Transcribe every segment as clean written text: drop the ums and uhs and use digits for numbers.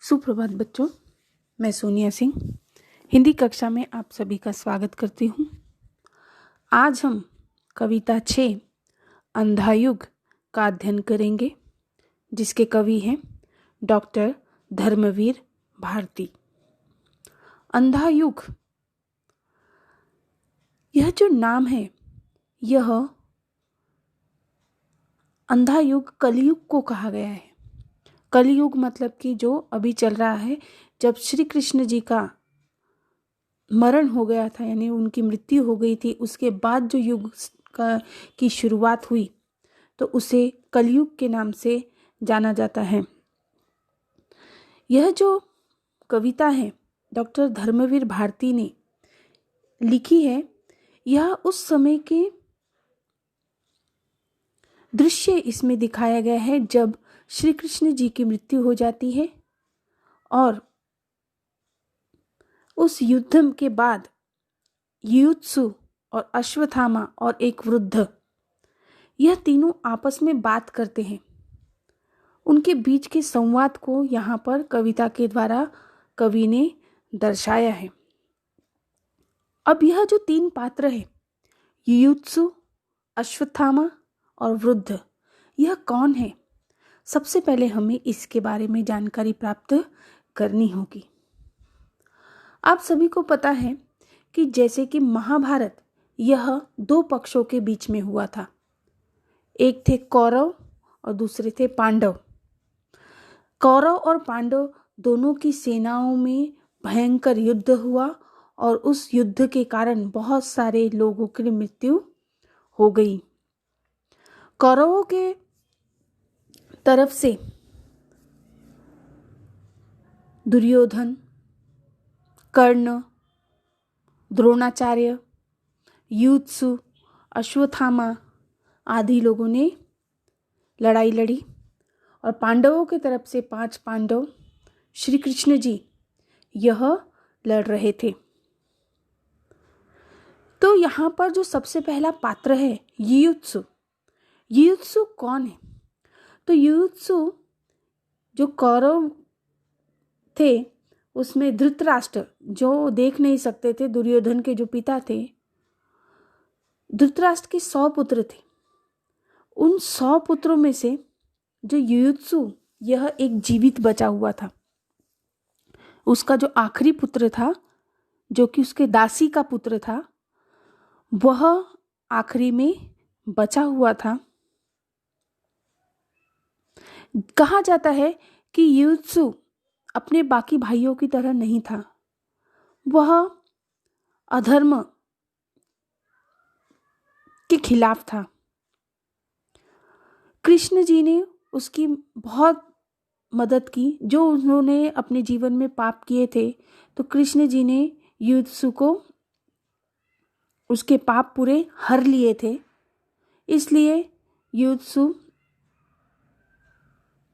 सुप्रभात बच्चों, मैं सोनिया सिंह हिंदी कक्षा में आप सभी का स्वागत करती हूँ। आज हम कविता 6 अंधायुग का अध्ययन करेंगे, जिसके कवि हैं डॉक्टर धर्मवीर भारती। अंधायुग, यह जो नाम है, यह अंधायुग कलयुग को कहा गया है। कलयुग मतलब कि जो अभी चल रहा है, जब श्री कृष्ण जी का मरण हो गया था, यानी उनकी मृत्यु हो गई थी, उसके बाद जो युग की शुरुआत हुई, तो उसे कलयुग के नाम से जाना जाता है। यह जो कविता है डॉक्टर धर्मवीर भारती ने लिखी है, यह उस समय के दृश्य इसमें दिखाया गया है जब श्री कृष्ण जी की मृत्यु हो जाती है और उस युद्ध के बाद युयुत्सु और अश्वत्थामा और एक वृद्ध, यह तीनों आपस में बात करते हैं। उनके बीच के संवाद को यहाँ पर कविता के द्वारा कवि ने दर्शाया है। अब यह जो 3 पात्र है, युयुत्सु, अश्वत्थामा और वृद्ध, यह कौन है? सबसे पहले हमें इसके बारे में जानकारी प्राप्त करनी होगी। आप सभी को पता है कि जैसे कि महाभारत, यह 2 पक्षों के बीच में हुआ था। एक थे कौरव और दूसरे थे पांडव। कौरव और पांडव दोनों की सेनाओं में भयंकर युद्ध हुआ और उस युद्ध के कारण बहुत सारे लोगों की मृत्यु हो गई। कौरवों के तरफ से दुर्योधन, कर्ण, द्रोणाचार्य, युयुत्सु, अश्वत्थामा आदि लोगों ने लड़ाई लड़ी और पांडवों की तरफ से 5 पांडव, श्री कृष्ण जी, यह लड़ रहे थे। तो यहाँ पर जो सबसे पहला पात्र है युयुत्सु। युयुत्सु कौन है? तो युयुत्सु जो कौरव थे, उसमें धृतराष्ट्र, जो देख नहीं सकते थे, दुर्योधन के जो पिता थे, धृतराष्ट्र के 100 पुत्र थे। उन 100 पुत्रों में से जो युयुत्सु, यह एक जीवित बचा हुआ था। उसका जो आखिरी पुत्र था, जो कि उसके दासी का पुत्र था, वह आखिरी में बचा हुआ था। कहा जाता है कि युयुत्सु अपने बाकी भाइयों की तरह नहीं था। वह अधर्म के खिलाफ था। कृष्ण जी ने उसकी बहुत मदद की। जो उन्होंने अपने जीवन में पाप किए थे, तो कृष्ण जी ने युयुत्सु को उसके पाप पूरे हर लिए थे। इसलिए युयुत्सु,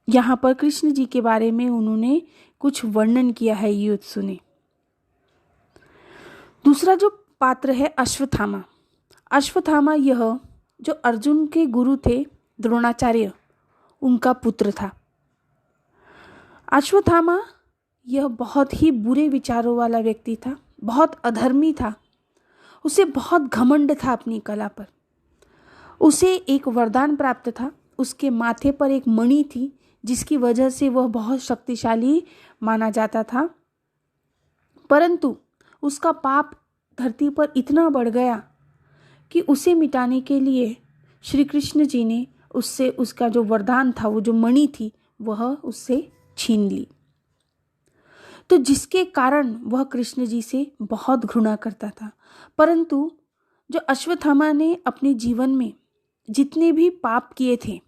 यहाँ पर कृष्ण जी के बारे में उन्होंने कुछ वर्णन किया है युयुत्सु ने। दूसरा जो पात्र है अश्वत्थामा। अश्वत्थामा यह जो अर्जुन के गुरु थे द्रोणाचार्य, उनका पुत्र था। अश्वत्थामा यह बहुत ही बुरे विचारों वाला व्यक्ति था, बहुत अधर्मी था। उसे बहुत घमंड था अपनी कला पर। उसे एक वरदान प्राप्त था। उसके माथे पर एक मणि थी, जिसकी वजह से वह बहुत शक्तिशाली माना जाता था। परंतु उसका पाप धरती पर इतना बढ़ गया कि उसे मिटाने के लिए श्री कृष्ण जी ने उससे उसका जो वरदान था, वो जो मणि थी, वह उससे छीन ली। तो जिसके कारण वह कृष्ण जी से बहुत घृणा करता था। परंतु जो अश्वत्थामा ने अपने जीवन में जितने भी पाप किए थे,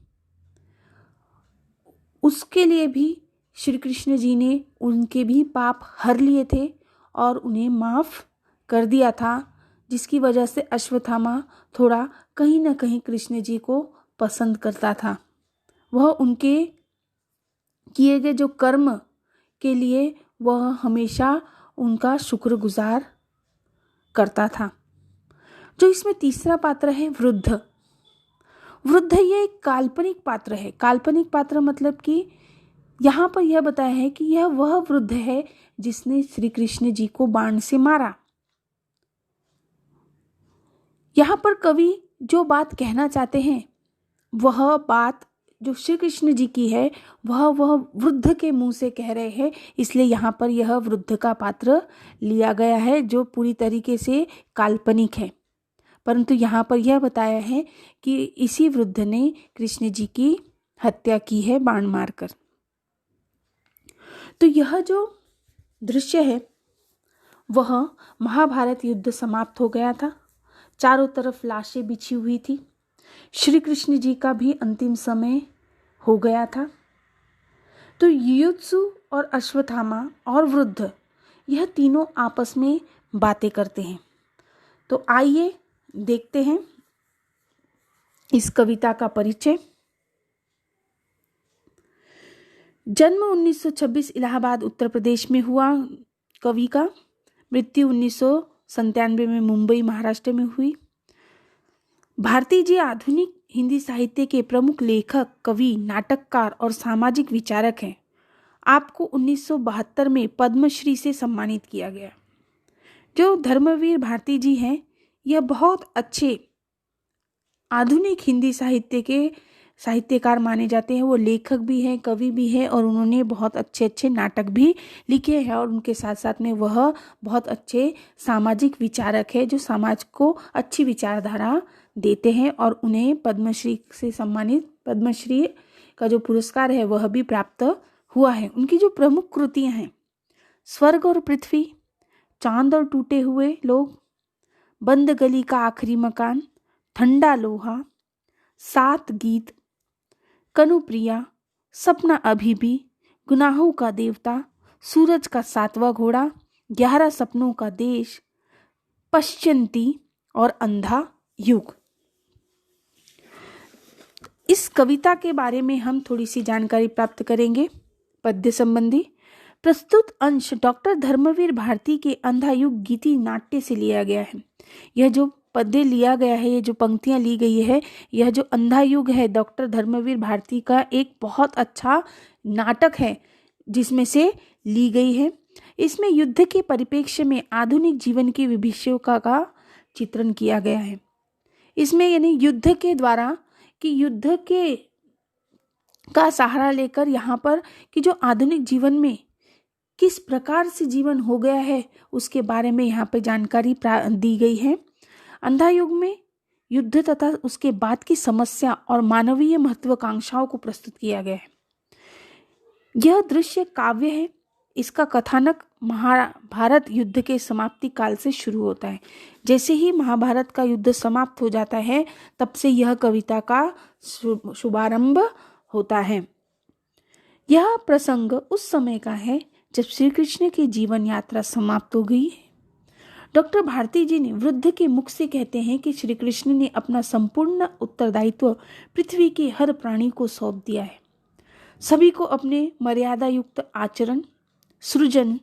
उसके लिए भी श्री कृष्ण जी ने उनके भी पाप हर लिए थे और उन्हें माफ़ कर दिया था, जिसकी वजह से अश्वत्थामा थोड़ा कहीं ना कहीं कृष्ण जी को पसंद करता था। वह उनके किए गए जो कर्म के लिए वह हमेशा उनका शुक्रगुजार करता था। जो इसमें तीसरा पात्र है वृद्ध। वृद्ध ये एक काल्पनिक पात्र है। काल्पनिक पात्र मतलब कि यहाँ पर यह बताया है कि यह वह वृद्ध है जिसने श्री कृष्ण जी को बाण से मारा। यहाँ पर कवि जो बात कहना चाहते हैं वह बात जो श्री कृष्ण जी की है वह वृद्ध के मुंह से कह रहे हैं, इसलिए यहाँ पर यह वृद्ध का पात्र लिया गया है जो पूरी तरीके से काल्पनिक है। परंतु यहाँ पर यह बताया है कि इसी वृद्ध ने कृष्ण जी की हत्या की है बाण मारकर। तो यह जो दृश्य है वह महाभारत युद्ध समाप्त हो गया था। चारों तरफ लाशें बिछी हुई थी। श्री कृष्ण जी का भी अंतिम समय हो गया था। तो युयुत्सु और अश्वत्थामा और वृद्ध यह तीनों आपस में बातें करते हैं। तो आइए देखते हैं इस कविता का परिचय। जन्म 1926 इलाहाबाद उत्तर प्रदेश में हुआ कवि का। मृत्यु 1997 में मुंबई महाराष्ट्र में हुई। भारती जी आधुनिक हिंदी साहित्य के प्रमुख लेखक, कवि, नाटककार और सामाजिक विचारक हैं। आपको 1972 में पद्मश्री से सम्मानित किया गया। जो धर्मवीर भारती जी हैं यह बहुत अच्छे आधुनिक हिंदी साहित्य के साहित्यकार माने जाते हैं। वो लेखक भी हैं, कवि भी हैं और उन्होंने बहुत अच्छे अच्छे नाटक भी लिखे हैं और उनके साथ साथ में वह बहुत अच्छे सामाजिक विचारक है जो समाज को अच्छी विचारधारा देते हैं और उन्हें पद्मश्री से सम्मानित, पद्मश्री का जो पुरस्कार है वह भी प्राप्त हुआ है। उनकी जो प्रमुख कृतियां हैं स्वर्ग और पृथ्वी, चांद और टूटे हुए लोग, बंद गली का आखिरी मकान, ठंडा लोहा, 7 गीत, कनुप्रिया, सपना अभी भी, गुनाहों का देवता, सूरज का 7वां घोड़ा, 11 सपनों का देश, पश्चिंती और अंधा युग। इस कविता के बारे में हम थोड़ी सी जानकारी प्राप्त करेंगे पद्य संबंधी। प्रस्तुत अंश डॉक्टर धर्मवीर भारती के अंधा युग गीति नाट्य से लिया गया है। यह जो पद्य लिया गया है, ये जो पंक्तियां ली गई है, यह जो अंधा युग है डॉक्टर धर्मवीर भारती का एक बहुत अच्छा नाटक है जिसमें से ली गई है। इसमें युद्ध के परिप्रेक्ष्य में आधुनिक जीवन की विभीषिका का चित्रण किया गया है। इसमें यानी युद्ध के द्वारा कि युद्ध के का सहारा लेकर यहाँ पर कि जो आधुनिक जीवन में किस प्रकार से जीवन हो गया है उसके बारे में यहाँ पे जानकारी दी गई है। अंधा युग में युद्ध तथा उसके बाद की समस्या और मानवीय महत्वाकांक्षाओं को प्रस्तुत किया गया है। यह दृश्य काव्य है। इसका कथानक महाभारत युद्ध के समाप्ति काल से शुरू होता है। जैसे ही महाभारत का युद्ध समाप्त हो जाता है तब से यह कविता का शुभारंभ होता है। यह प्रसंग उस समय का है जब श्री कृष्ण की जीवन यात्रा समाप्त हो गई है। डॉक्टर भारती जी ने वृद्ध के मुख से कहते हैं कि श्री कृष्ण ने अपना संपूर्ण उत्तरदायित्व पृथ्वी के हर प्राणी को सौंप दिया है। सभी को अपने मर्यादा युक्त आचरण, सृजन,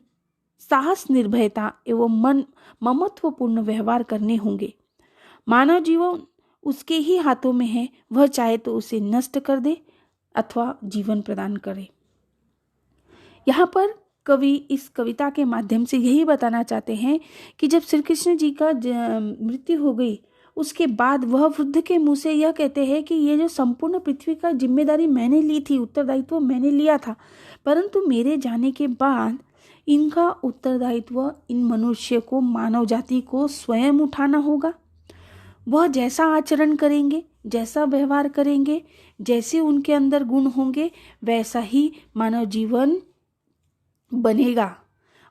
साहस, निर्भयता एवं ममत्वपूर्ण व्यवहार करने होंगे। मानव जीवन उसके ही हाथों में है, वह चाहे तो उसे नष्ट कर दे अथवा जीवन प्रदान करे। यहाँ पर कवि इस कविता के माध्यम से यही बताना चाहते हैं कि जब श्री कृष्ण जी का मृत्यु हो गई उसके बाद वह वृद्ध के मुंह से यह कहते हैं कि ये जो संपूर्ण पृथ्वी का जिम्मेदारी मैंने ली थी, उत्तरदायित्व मैंने लिया था, परंतु मेरे जाने के बाद इनका उत्तरदायित्व इन मनुष्य को, मानव जाति को स्वयं उठाना होगा। वह जैसा आचरण करेंगे, जैसा व्यवहार करेंगे, जैसे उनके अंदर गुण होंगे वैसा ही मानव जीवन बनेगा।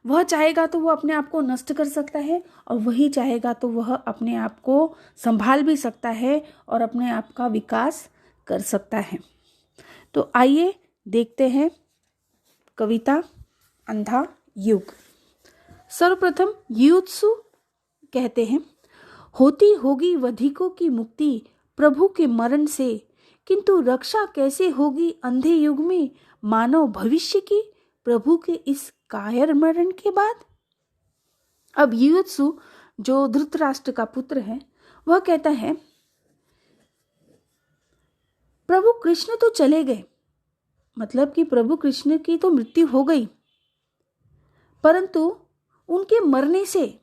वह चाहेगा तो वह अपने आप को नष्ट कर सकता है और वही चाहेगा तो वह अपने आप को संभाल भी सकता है और अपने आप का विकास कर सकता है। तो आइए देखते हैं कविता अंधा युग। सर्वप्रथम युयुत्सु कहते हैं, होती होगी वधिकों की मुक्ति प्रभु के मरण से, किंतु रक्षा कैसे होगी अंधे युग में मानव भविष्य की प्रभु के इस कायर मरण के बाद। अब युयुत्सु जो धृतराष्ट्र का पुत्र है वह कहता है, प्रभु कृष्ण तो चले गए मतलब कि प्रभु कृष्ण की तो मृत्यु हो गई, परंतु उनके मरने से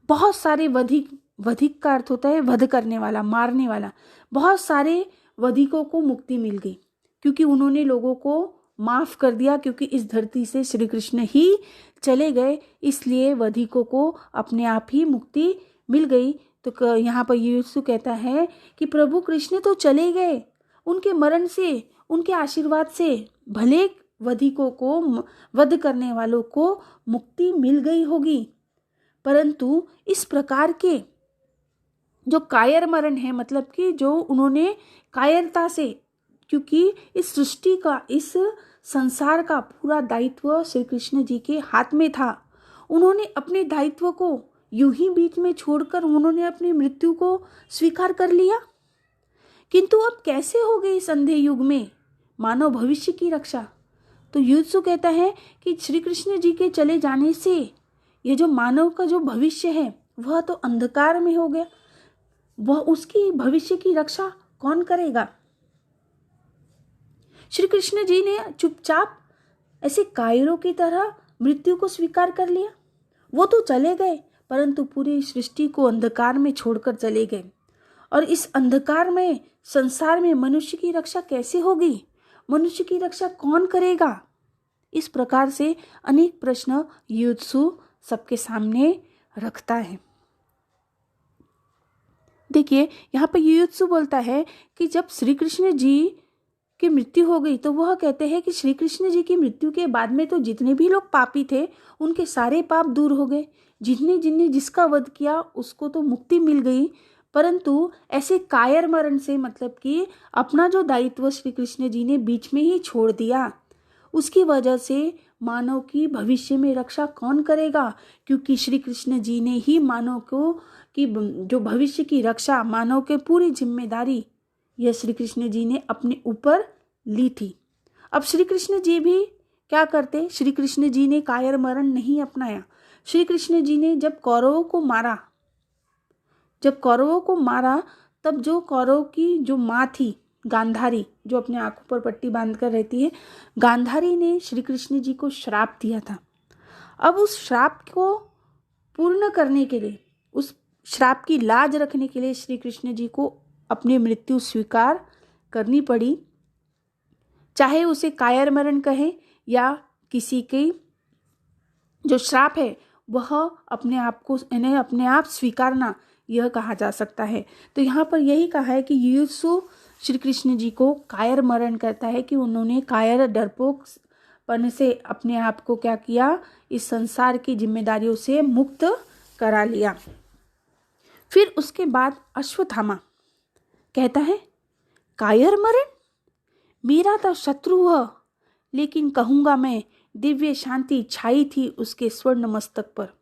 बहुत सारे वधिक का अर्थ होता है वध करने वाला, मारने वाला, बहुत सारे वधिकों को मुक्ति मिल गई, क्योंकि उन्होंने लोगों को माफ कर दिया, क्योंकि इस धरती से श्री कृष्ण ही चले गए, इसलिए वधिकों को अपने आप ही मुक्ति मिल गई। तो यहाँ पर यीशु कहता है कि प्रभु कृष्ण तो चले गए, उनके मरण से, उनके आशीर्वाद से भले वधिकों को, वध करने वालों को मुक्ति मिल गई होगी, परंतु इस प्रकार के जो कायर मरण है, मतलब कि जो उन्होंने कायरता से, क्योंकि इस सृष्टि का, इस संसार का पूरा दायित्व श्री कृष्ण जी के हाथ में था, उन्होंने अपने दायित्व को यूं ही बीच में छोड़कर उन्होंने अपनी मृत्यु को स्वीकार कर लिया। किंतु अब कैसे हो गई इस अंधे युग में मानव भविष्य की रक्षा? तो यीशु कहता है कि श्री कृष्ण जी के चले जाने से ये जो मानव का जो भविष्य है वह तो अंधकार में हो गया, वह उसकी भविष्य की रक्षा कौन करेगा? श्री कृष्ण जी ने चुपचाप ऐसे कायरों की तरह मृत्यु को स्वीकार कर लिया। वो तो चले गए, परंतु पूरी सृष्टि को अंधकार में छोड़कर चले गए, और इस अंधकार में संसार में मनुष्य की रक्षा कैसे होगी? मनुष्य की रक्षा कौन करेगा? इस प्रकार से अनेक प्रश्न यीशु सबके सामने रखता है। देखिए, यहाँ पर यीशु बोलता है कि जब श्री कृष्ण जी की मृत्यु हो गई, तो वह कहते हैं कि श्री कृष्ण जी की मृत्यु के बाद में तो जितने भी लोग पापी थे उनके सारे पाप दूर हो गए, जिसने जिसने जिसका वध किया उसको तो मुक्ति मिल गई, परंतु ऐसे कायर मरण से, मतलब कि अपना जो दायित्व श्री कृष्ण जी ने बीच में ही छोड़ दिया, उसकी वजह से मानव की भविष्य में रक्षा कौन करेगा? क्योंकि श्री कृष्ण जी ने ही मानव को की जो भविष्य की रक्षा, मानव के पूरी जिम्मेदारी यह श्री कृष्ण जी ने अपने ऊपर ली थी। अब श्री कृष्ण जी भी क्या करते? श्री कृष्ण जी ने कायर मरण नहीं अपनाया। श्री कृष्ण जी ने जब कौरवों को मारा, तब जो कौरव की जो माँ थी गांधारी, जो अपने आंखों पर पट्टी बांधकर रहती है, गांधारी ने श्री कृष्ण जी को श्राप दिया था। अब उस श्राप को पूर्ण करने के लिए, उस श्राप की लाज रखने के लिए श्री कृष्ण जी को अपनी मृत्यु स्वीकार करनी पड़ी, चाहे उसे कायर मरण कहे या किसी की जो श्राप है वह अपने आप को, इन्हें अपने आप स्वीकारना, यह कहा जा सकता है। तो यहाँ पर यही कहा है कि यीशु श्री कृष्ण जी को कायर मरण कहता है कि उन्होंने कायर डरपोकपन से अपने आप को क्या किया? इस संसार की जिम्मेदारियों से मुक्त करा लिया। फिर उसके बाद अश्वत्थामा कहता है, कायर मरण? मेरा तो शत्रु वह, लेकिन कहूंगा मैं, दिव्य शांति छाई थी उसके स्वर्ण मस्तक पर।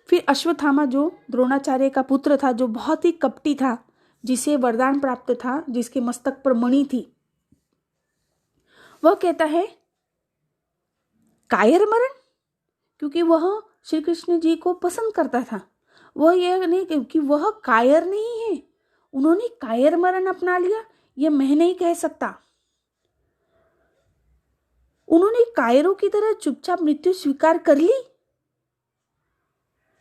फिर अश्वत्थामा जो द्रोणाचार्य का पुत्र था, जो बहुत ही कपटी था, जिसे वरदान प्राप्त था, जिसके मस्तक पर मणि थी, वह कहता है कायर मरण, क्योंकि वह श्री कृष्ण जी को पसंद करता था। वह यह नहीं, क्योंकि वह कायर नहीं है, उन्होंने कायर मरण अपना लिया, यह मैं नहीं कह सकता। उन्होंने कायरों की तरह चुपचाप मृत्यु स्वीकार कर ली।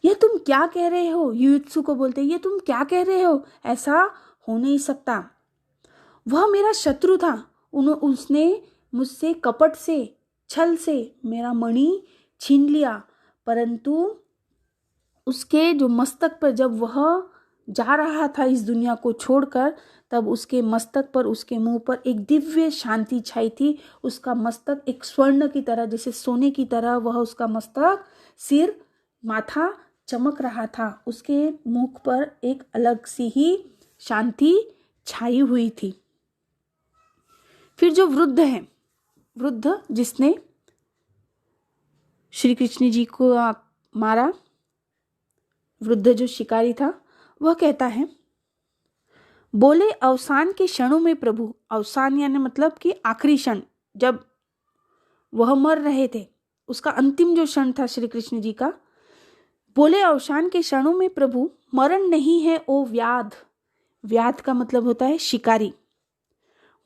यह तुम क्या कह रहे हो? युत्सु को बोलते, ये तुम क्या कह रहे हो? ऐसा हो नहीं सकता। वह मेरा शत्रु था, उसने मुझसे कपट से, छल से मेरा मणि छीन लिया, परंतु उसके जो मस्तक पर, जब वह जा रहा था इस दुनिया को छोड़कर, तब उसके मस्तक पर, उसके मुंह पर एक दिव्य शांति छाई थी। उसका मस्तक एक स्वर्ण की तरह, जैसे सोने की तरह वह उसका मस्तक, सिर, माथा चमक रहा था। उसके मुख पर एक अलग सी ही शांति छाई हुई थी। फिर जो वृद्ध है, वृद्ध जिसने श्री कृष्ण जी को मारा, वृद्ध जो शिकारी था, वह कहता है, बोले अवसान के क्षणों में प्रभु, अवसान यानी मतलब कि आखिरी क्षण, जब वह मर रहे थे, उसका अंतिम जो क्षण था श्री कृष्ण जी का, बोले अवसान के क्षणों में प्रभु, मरण नहीं है ओ व्याध, व्याध का मतलब होता है शिकारी,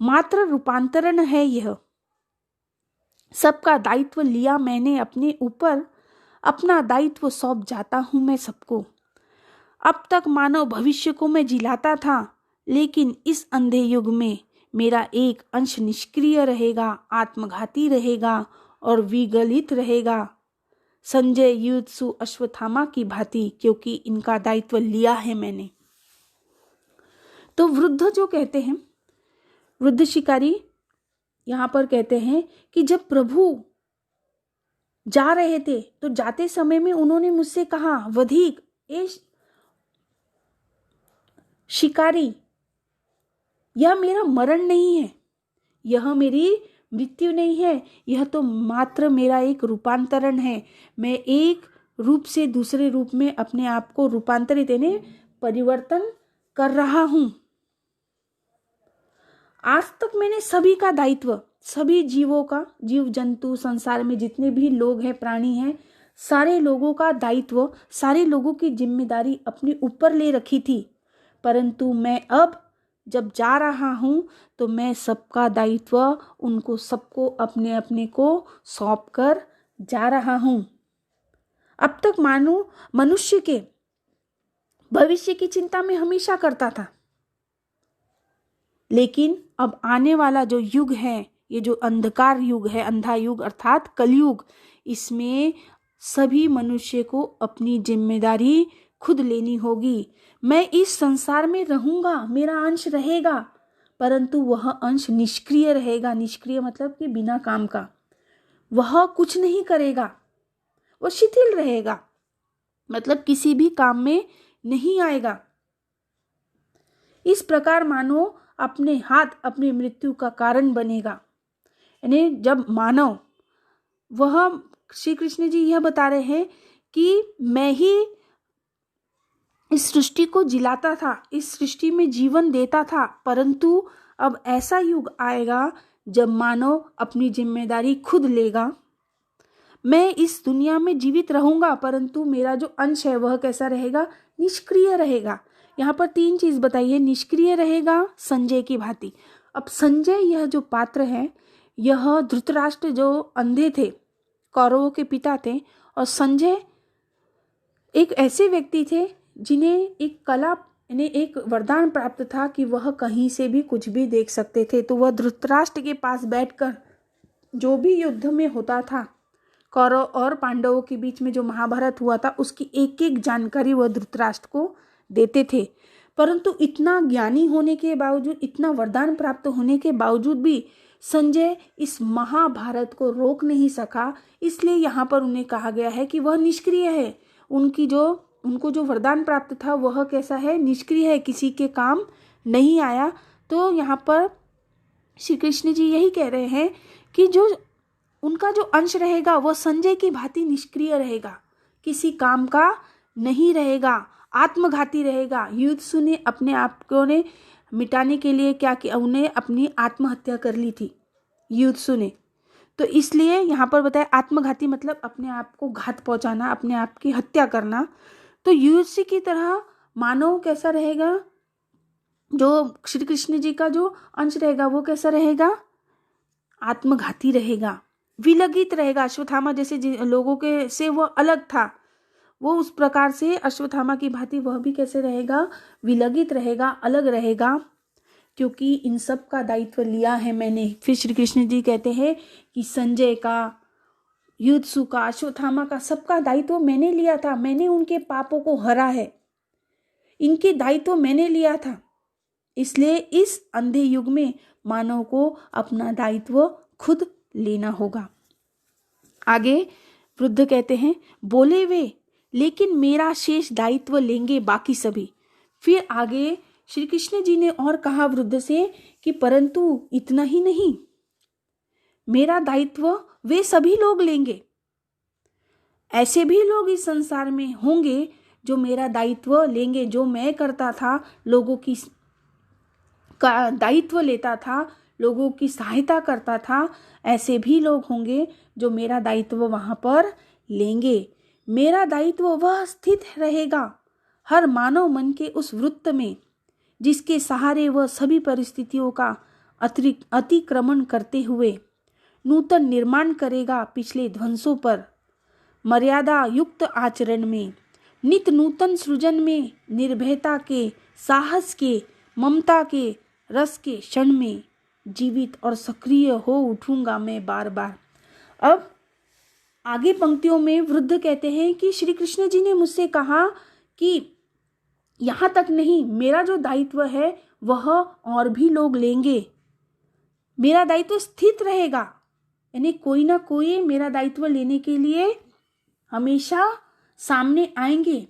मात्र रूपांतरण है यह। सबका दायित्व लिया मैंने अपने ऊपर, अपना दायित्व सौंप जाता हूं मैं सबको। अब तक मानव भविष्य को मैं जिलाता था, लेकिन इस अंधे युग में मेरा एक अंश निष्क्रिय रहेगा, आत्मघाती रहेगा और विगलित रहेगा, संजय, युत्सु, अश्वत्थामा की भांति, क्योंकि इनका दायित्व लिया है मैंने। तो वृद्ध जो कहते हैं, वृद्ध शिकारी यहां पर कहते हैं कि जब प्रभु जा रहे थे तो जाते समय में उन्होंने मुझसे कहा, वधिक, ए शिकारी, यह मेरा मरण नहीं है, यह मेरी मृत्यु नहीं है, यह तो मात्र मेरा एक रूपांतरण है। मैं एक रूप से दूसरे रूप में अपने आप को रूपांतरित यानी परिवर्तन कर रहा हूं। आज तक मैंने सभी का दायित्व, सभी जीवों का, जीव जंतु, संसार में जितने भी लोग हैं, प्राणी हैं, सारे लोगों का दायित्व, सारे लोगों की जिम्मेदारी अपने ऊपर ले रखी थी। परंतु मैं अब जब जा रहा हूं तो मैं सबका दायित्व उनको सबको अपने अपने को सौंप कर जा रहा हूं। अब तक मानो मनुष्य के भविष्य की चिंता में हमेशा करता था, लेकिन अब आने वाला जो युग है, ये जो अंधकार युग है, अंधा युग अर्थात कलयुग, इसमें सभी मनुष्य को अपनी जिम्मेदारी खुद लेनी होगी। मैं इस संसार में रहूंगा, मेरा अंश रहेगा, परंतु वह अंश निष्क्रिय रहेगा। निष्क्रिय मतलब कि बिना काम का, वह कुछ नहीं करेगा, वह शिथिल रहेगा, मतलब किसी भी काम में नहीं आएगा। इस प्रकार मानो अपने हाथ अपनी मृत्यु का कारण बनेगा। यानी जब मानव, वह श्री कृष्ण जी यह बता रहे हैं कि मैं ही इस सृष्टि को जिलाता था, इस सृष्टि में जीवन देता था, परंतु अब ऐसा युग आएगा जब मानव अपनी जिम्मेदारी खुद लेगा। मैं इस दुनिया में जीवित रहूंगा, परंतु मेरा जो अंश है वह कैसा रहेगा? निष्क्रिय रहेगा। यहाँ पर 3 चीज बताई है, निष्क्रिय रहेगा, संजय की भांति। अब संजय यह जो पात्र है, यह धृतराष्ट्र जो अंधे थे, कौरवों के पिता थे, और संजय एक ऐसे व्यक्ति थे जिन्हें एक कला यानी एक वरदान प्राप्त था कि वह कहीं से भी कुछ भी देख सकते थे। तो वह धृतराष्ट्र के पास बैठकर जो भी युद्ध में होता था, कौरव और पांडवों के बीच में जो महाभारत हुआ था, उसकी एक एक जानकारी वह धृतराष्ट्र को देते थे। परंतु इतना ज्ञानी होने के बावजूद, इतना वरदान प्राप्त होने के बावजूद भी संजय इस महाभारत को रोक नहीं सका। इसलिए यहाँ पर उन्हें कहा गया है कि वह निष्क्रिय है। उनको जो वरदान प्राप्त था वह कैसा है? निष्क्रिय है, किसी के काम नहीं आया। तो यहाँ पर श्री कृष्ण जी यही कह रहे हैं कि जो उनका जो अंश रहेगा वह संजय की भांति निष्क्रिय रहेगा, किसी काम का नहीं रहेगा, आत्मघाती रहेगा। युत्सु ने अपने आप को ने मिटाने के लिए क्या किया? उन्हें अपनी आत्महत्या कर ली थी युत्सु ने। तो इसलिए यहाँ पर बताया आत्मघाती मतलब अपने आप को घात पहुंचाना, अपने आप की हत्या करना। तो युत्सु की तरह मानव कैसा रहेगा? जो श्री कृष्ण जी का जो अंश रहेगा वो कैसा रहेगा? आत्मघाती रहेगा, विलगित रहेगा। अश्वत्थामा जैसे लोगों के से वह अलग था, वो उस प्रकार से अश्वत्थामा की भांति वह भी कैसे रहेगा? विलगित रहेगा, अलग रहेगा, क्योंकि इन सब का दायित्व लिया है मैंने। फिर श्री कृष्ण जी कहते हैं कि संजय का, युत्सु का, अश्वत्थामा का, सबका दायित्व मैंने लिया था। मैंने उनके पापों को हरा है, इनके दायित्व मैंने लिया था। इसलिए इस अंधे युग में मानव को अपना दायित्व खुद लेना होगा। आगे वृद्ध कहते हैं, बोले वे, लेकिन मेरा शेष दायित्व लेंगे बाकी सभी। फिर आगे श्री कृष्ण जी ने और कहा वृद्ध से कि परंतु इतना ही नहीं, मेरा दायित्व वे सभी लोग लेंगे। ऐसे भी लोग इस संसार में होंगे जो मेरा दायित्व लेंगे। जो मैं करता था, लोगों की का दायित्व लेता था, लोगों की सहायता करता था, ऐसे भी लोग होंगे जो मेरा दायित्व वहां पर लेंगे। मेरा दायित्व वह स्थित रहेगा हर मानव मन के उस वृत्त में जिसके सहारे वह सभी परिस्थितियों का अतिक्रमण करते हुए नूतन निर्माण करेगा पिछले ध्वंसों पर। मर्यादा युक्त आचरण में, नित नूतन सृजन में, निर्भयता के, साहस के, ममता के, रस के क्षण में जीवित और सक्रिय हो उठूंगा मैं बार बार। अब आगे पंक्तियों में वृद्ध कहते हैं कि श्री कृष्ण जी ने मुझसे कहा कि यहाँ तक नहीं, मेरा जो दायित्व है वह और भी लोग लेंगे। मेरा दायित्व स्थित रहेगा, यानी कोई ना कोई मेरा दायित्व लेने के लिए हमेशा सामने आएंगे।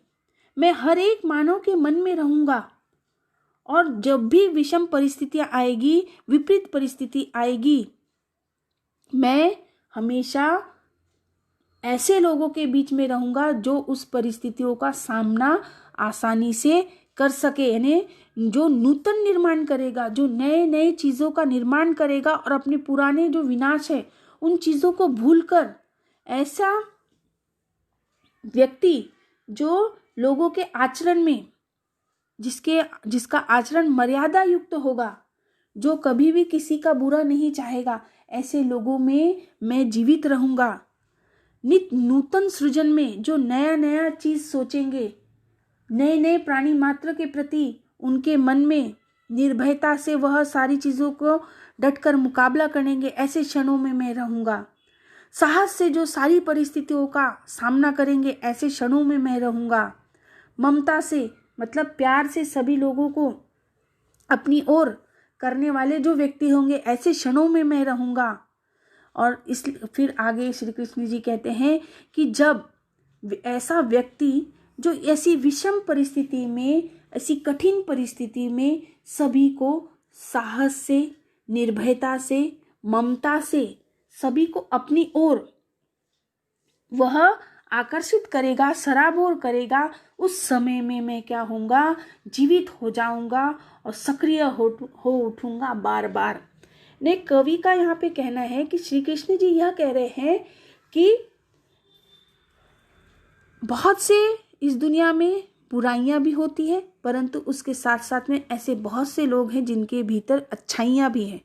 मैं हर एक मानव के मन में रहूंगा और जब भी विषम परिस्थितियां आएगी, विपरीत परिस्थिति आएगी, मैं हमेशा ऐसे लोगों के बीच में रहूंगा जो उस परिस्थितियों का सामना आसानी से कर सके, यानी जो नूतन निर्माण करेगा, जो नए नए चीजों का निर्माण करेगा और अपने पुराने जो विनाश है उन चीजों को भूलकर, ऐसा व्यक्ति जो लोगों के आचरण में, जिसका आचरण मर्यादा युक्त होगा, जो कभी भी किसी का बुरा नहीं चाहेगा, ऐसे लोगों में मैं जीवित रहूंगा। नित नूतन सृजन में, जो नया नया चीज सोचेंगे, नए नए प्राणी मात्र के प्रति उनके मन में निर्भयता से वह सारी चीजों को डटकर मुकाबला करेंगे, ऐसे क्षणों में मैं रहूंगा। साहस से जो सारी परिस्थितियों का सामना करेंगे, ऐसे क्षणों में मैं रहूंगा। ममता से मतलब प्यार से सभी लोगों को अपनी ओर करने वाले जो व्यक्ति होंगे, ऐसे क्षणों में मैं रहूंगा। और इस फिर आगे श्री कृष्ण जी कहते हैं कि जब ऐसा व्यक्ति जो ऐसी विषम परिस्थिति में, ऐसी कठिन परिस्थिति में सभी को साहस से, निर्भयता से, ममता से सभी को अपनी ओर वह आकर्षित करेगा, सराबोर करेगा, उस समय में मैं क्या होऊंगा, जीवित हो जाऊंगा और सक्रिय हो उठूंगा बार बार। ने कवि का यहाँ पे कहना है कि श्री कृष्ण जी यह कह रहे हैं कि बहुत से इस दुनिया में बुराइयां भी होती है, परंतु उसके साथ साथ में ऐसे बहुत से लोग हैं जिनके भीतर अच्छाइयां भी हैं।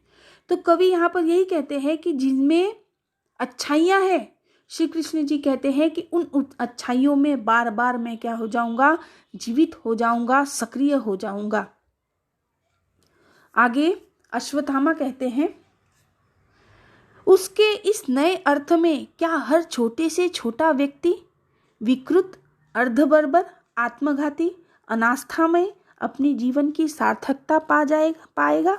तो कवि यहाँ पर यही कहते हैं कि जिनमें अच्छाइयां हैं, श्री कृष्ण जी कहते हैं कि उन अच्छाइयों में बार बार मैं क्या हो जाऊंगा, जीवित हो जाऊंगा, सक्रिय हो जाऊंगा। आगे अश्वत्थामा कहते हैं, उसके इस नए अर्थ में क्या हर छोटे से छोटा व्यक्ति विकृत, अर्धबर्बर, आत्मघाती, अनास्थामय अपने जीवन की सार्थकता पाएगा।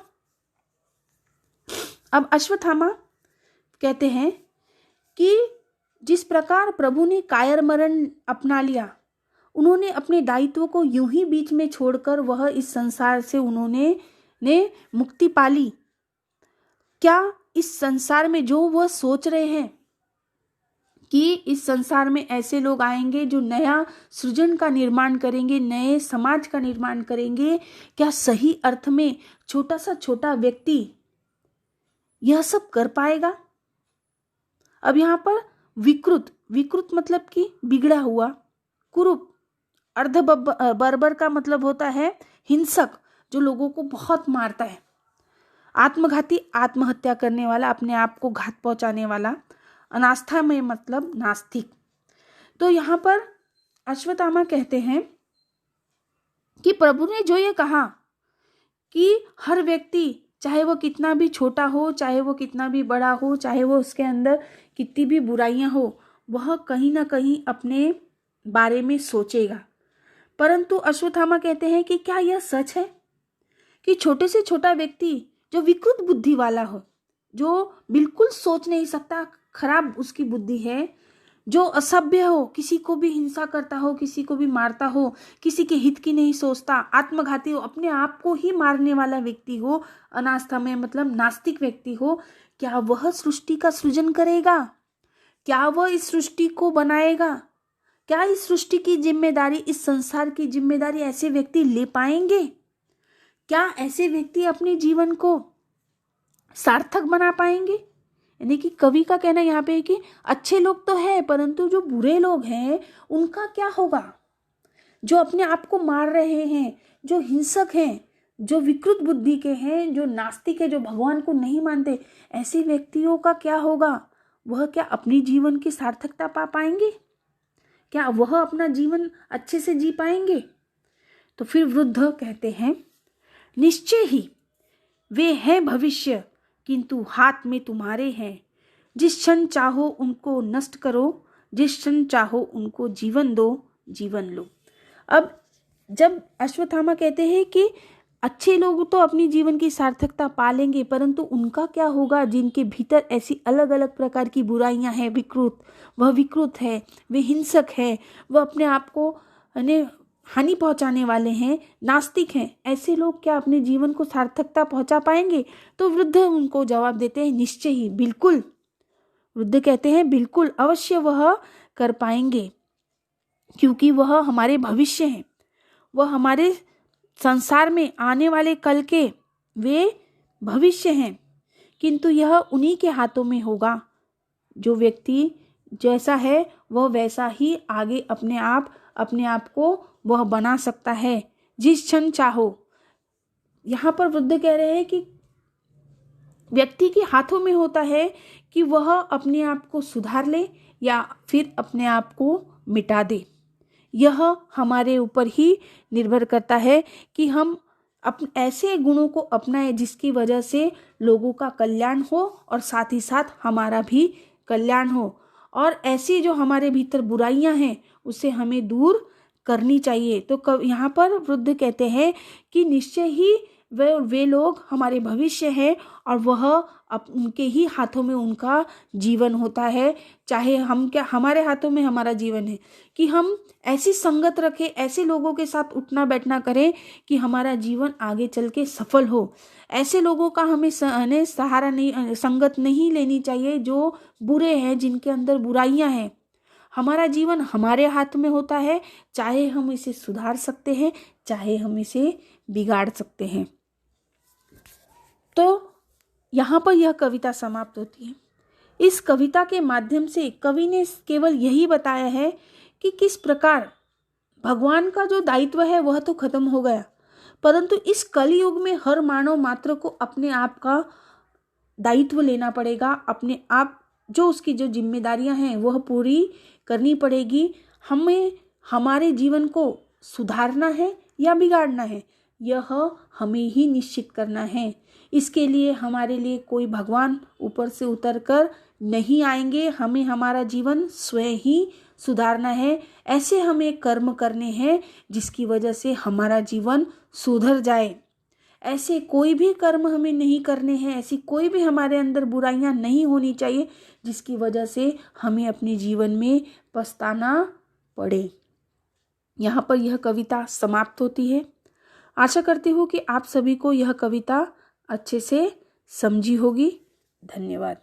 अब अश्वत्थामा कहते हैं कि जिस प्रकार प्रभु ने कायर मरण अपना लिया, उन्होंने अपने दायित्व को यूं ही बीच में छोड़कर वह इस संसार से उन्होंने मुक्ति पाली। क्या इस संसार में जो वह सोच रहे हैं कि इस संसार में ऐसे लोग आएंगे जो नया सृजन का निर्माण करेंगे, नए समाज का निर्माण करेंगे, क्या सही अर्थ में छोटा सा छोटा व्यक्ति यह सब कर पाएगा? अब यहाँ पर विकृत मतलब कि बिगड़ा हुआ, कुरूप, अर्धबर्बर का मतलब होता है हिंसक, जो लोगों को बहुत मारता है, आत्मघाती, आत्महत्या करने वाला, अपने आप को घात पहुंचाने वाला, अनास्था में मतलब नास्तिक। तो यहाँ पर अश्वत्थामा कहते हैं कि प्रभु ने जो ये कहा कि हर व्यक्ति, चाहे वो कितना भी छोटा हो, चाहे वो कितना भी बड़ा हो, चाहे वो उसके अंदर कितनी भी बुराइयां हो, वह कहीं ना कहीं अपने बारे में सोचेगा। परंतु अश्वत्थामा कहते हैं कि क्या यह सच है कि छोटे से छोटा व्यक्ति जो विकृत बुद्धि वाला हो, जो बिल्कुल सोच नहीं सकता, खराब उसकी बुद्धि है, जो असभ्य हो, किसी को भी हिंसा करता हो, किसी को भी मारता हो, किसी के हित की नहीं सोचता, आत्मघाती हो, अपने आप को ही मारने वाला व्यक्ति हो, अनास्था में मतलब नास्तिक व्यक्ति हो, क्या वह सृष्टि का सृजन करेगा? क्या वह इस सृष्टि को बनाएगा? क्या इस सृष्टि की जिम्मेदारी, इस संसार की जिम्मेदारी ऐसे व्यक्ति ले पाएंगे? क्या ऐसे व्यक्ति अपने जीवन को सार्थक बना पाएंगे? यानी कि कवि का कहना यहाँ पे है कि अच्छे लोग तो है, परंतु जो बुरे लोग हैं उनका क्या होगा? जो अपने आप को मार रहे हैं, जो हिंसक हैं, जो विकृत बुद्धि के हैं, जो नास्तिक है, जो भगवान को नहीं मानते, ऐसे व्यक्तियों का क्या होगा? वह क्या अपनी जीवन की सार्थकता पा पाएंगे? क्या वह अपना जीवन अच्छे से जी पाएंगे? तो फिर वृद्ध कहते हैं, निश्चय ही वे हैं भविष्य, किंतु हाथ में तुम्हारे हैं। जिस क्षण चाहो उनको नष्ट करो, जिस क्षण चाहो उनको जीवन दो, जीवन लो। अब जब अश्वत्थामा कहते हैं कि अच्छे लोग तो अपनी जीवन की सार्थकता पा लेंगे, परंतु उनका क्या होगा जिनके भीतर ऐसी अलग अलग प्रकार की बुराइयां हैं, वह विकृत है, वे हिंसक है, वह अपने आप को हानि पहुंचाने वाले हैं, नास्तिक हैं, ऐसे लोग क्या अपने जीवन को सार्थकता पहुंचा पाएंगे? तो वृद्ध उनको जवाब देते हैं, निश्चय ही, बिल्कुल। वृद्ध कहते हैं, बिल्कुल अवश्य वह कर पाएंगे, क्योंकि वह हमारे भविष्य हैं, वह हमारे संसार में आने वाले कल के वे भविष्य हैं। किंतु यह उन्हीं के हाथों में होगा। जो व्यक्ति जैसा है वह वैसा ही आगे अपने आप को वह बना सकता है, जिस क्षण चाहो। यहाँ पर वृद्ध कह रहे हैं कि व्यक्ति के हाथों में होता है कि वह अपने आप को सुधार ले या फिर अपने आप को मिटा दे। यह हमारे ऊपर ही निर्भर करता है कि हम ऐसे गुणों को अपनाएं जिसकी वजह से लोगों का कल्याण हो और साथ ही साथ हमारा भी कल्याण हो। और ऐसी जो हमारे भीतर बुराइयां हैं उसे हमें दूर करनी चाहिए। तो यहाँ पर वृद्ध कहते हैं कि निश्चय ही वे लोग हमारे भविष्य हैं और वह उनके ही हाथों में उनका जीवन होता है। चाहे हम क्या, हमारे हाथों में हमारा जीवन है कि हम ऐसी संगत रखें, ऐसे लोगों के साथ उठना बैठना करें कि हमारा जीवन आगे चल के सफल हो। ऐसे लोगों का हमें सहारा नहीं, संगत नहीं लेनी चाहिए जो बुरे हैं, जिनके अंदर बुराइयां हैं। हमारा जीवन हमारे हाथ में होता है, चाहे हम इसे सुधार सकते हैं, चाहे हम इसे बिगाड़ सकते हैं। तो यहाँ पर यह कविता समाप्त होती है। इस कविता के माध्यम से कवि ने केवल यही बताया है कि किस प्रकार भगवान का जो दायित्व है वह तो खत्म हो गया, परंतु इस कलयुग में हर मानव मात्र को अपने आप का दायित्व लेना पड़ेगा। अपने आप जो उसकी जो जिम्मेदारियां हैं वह पूरी करनी पड़ेगी। हमें हमारे जीवन को सुधारना है या बिगाड़ना है, यह हमें ही निश्चित करना है। इसके लिए हमारे लिए कोई भगवान ऊपर से उतर कर नहीं आएंगे। हमें हमारा जीवन स्वयं ही सुधारना है। ऐसे हमें कर्म करने हैं जिसकी वजह से हमारा जीवन सुधर जाए। ऐसे कोई भी कर्म हमें नहीं करने हैं, ऐसी कोई भी हमारे अंदर बुराइयां नहीं होनी चाहिए जिसकी वजह से हमें अपने जीवन में पछताना पड़े। यहाँ पर यह कविता समाप्त होती है। आशा करती हूँ कि आप सभी को यह कविता अच्छे से समझी होगी। धन्यवाद।